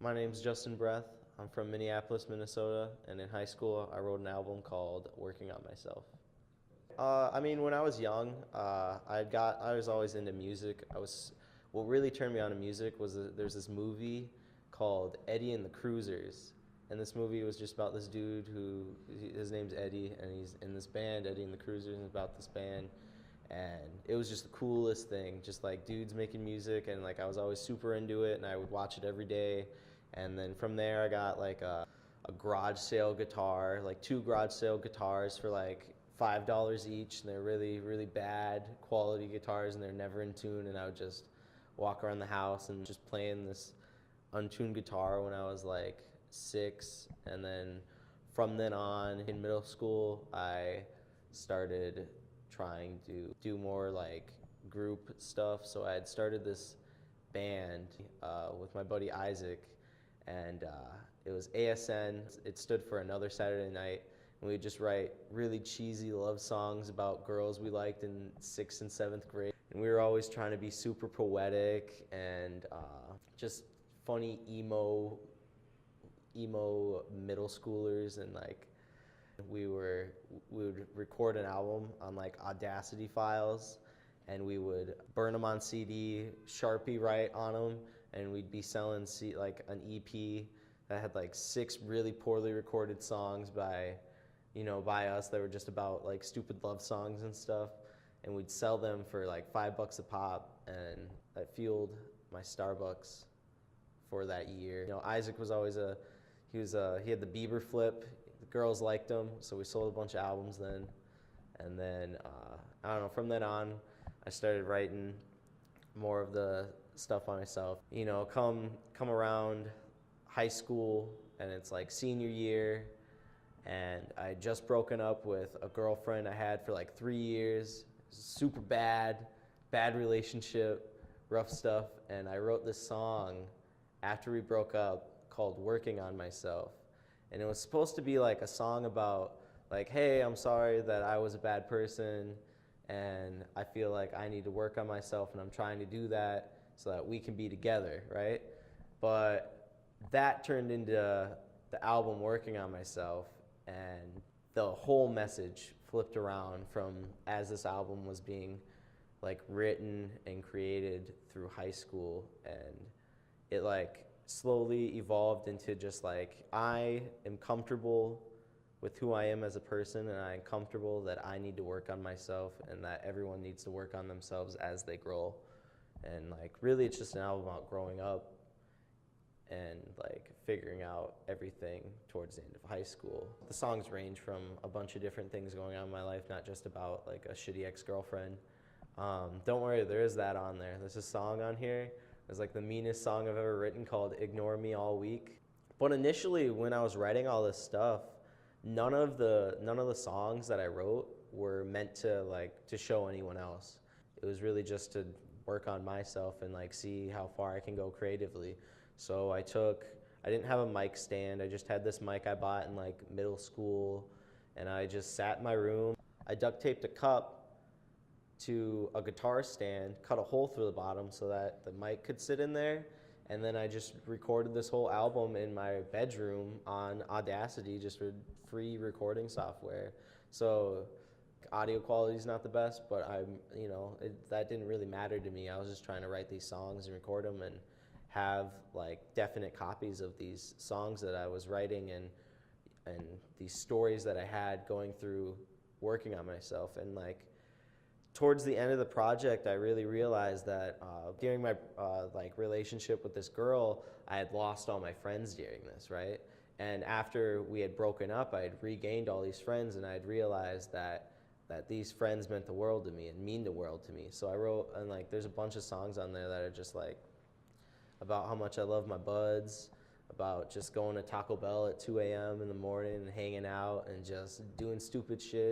My name's Justin Breath. I'm from Minneapolis, Minnesota, and in high school I wrote an album called Working on Myself. When I was young, I was always into music. What really turned me on to music was there's this movie called Eddie and the Cruisers, and this movie was just about this dude his name's Eddie, and he's in this band, Eddie and the Cruisers, and it's about this band, and it was just the coolest thing, just like dudes making music, and like I was always super into it, and I would watch it every day, and then from there I got like a garage sale guitar, like two garage sale guitars for like $5 each, and they're really, really bad quality guitars, and they're never in tune. And I would just walk around the house and just playing this untuned guitar when I was like 6. And then from then on, in middle school, I started trying to do more like group stuff. So I had started this band with my buddy Isaac, and it was ASN. It stood for Another Saturday Night, and we would just write really cheesy love songs about girls we liked in 6th and 7th grade. And we were always trying to be super poetic and just funny emo middle schoolers, and like we would record an album on like Audacity files, and we would burn them on CD, Sharpie write on them, and we'd be selling like an EP that had like 6 really poorly recorded songs by us that were just about like stupid love songs and stuff, and we'd sell them for like $5 a pop, and that fueled my Starbucks for that year. Isaac was always he had the Bieber flip. The girls liked him, so we sold a bunch of albums then, and then I don't know. From then on, I started writing more of the stuff on myself. Come around high school, and it's like senior year, and I had just broken up with a girlfriend I had for like 3 years. Super bad relationship, rough stuff, and I wrote this song after we broke up called Working on Myself. And it was supposed to be like a song about like, hey, I'm sorry that I was a bad person, and I feel like I need to work on myself, and I'm trying to do that so that we can be together, right? But that turned into the album Working on Myself, and the whole message flipped around from as this album was being like written and created through high school, and it like slowly evolved into just like I am comfortable with who I am as a person, and I'm comfortable that I need to work on myself, and that everyone needs to work on themselves as they grow. And like really it's just an album about growing up and like figuring out everything towards the end of high school. The songs range from a bunch of different things going on in my life, not just about like a shitty ex-girlfriend. Don't worry, there is that on there. There's a song on here. It's like the meanest song I've ever written called Ignore Me All Week. But initially when I was writing all this stuff, none of the songs that I wrote were meant to show anyone else. It was really just to work on myself and like see how far I can go creatively. So I didn't have a mic stand. I just had this mic I bought in like middle school, and I just sat in my room. I duct taped a cup to a guitar stand, cut a hole through the bottom so that the mic could sit in there, and then I just recorded this whole album in my bedroom on Audacity, just with free recording software. So audio quality is not the best, but that didn't really matter to me. I was just trying to write these songs and record them and have like definite copies of these songs that I was writing, and these stories that I had going through working on myself. And like towards the end of the project, I really realized that during my like relationship with this girl, I had lost all my friends during this, right? And after we had broken up, I had regained all these friends, and I had realized that these friends meant the world to me and mean the world to me. So I wrote, and like there's a bunch of songs on there that are just like about how much I love my buds, about just going to Taco Bell at 2 a.m. in the morning and hanging out and just doing stupid shit.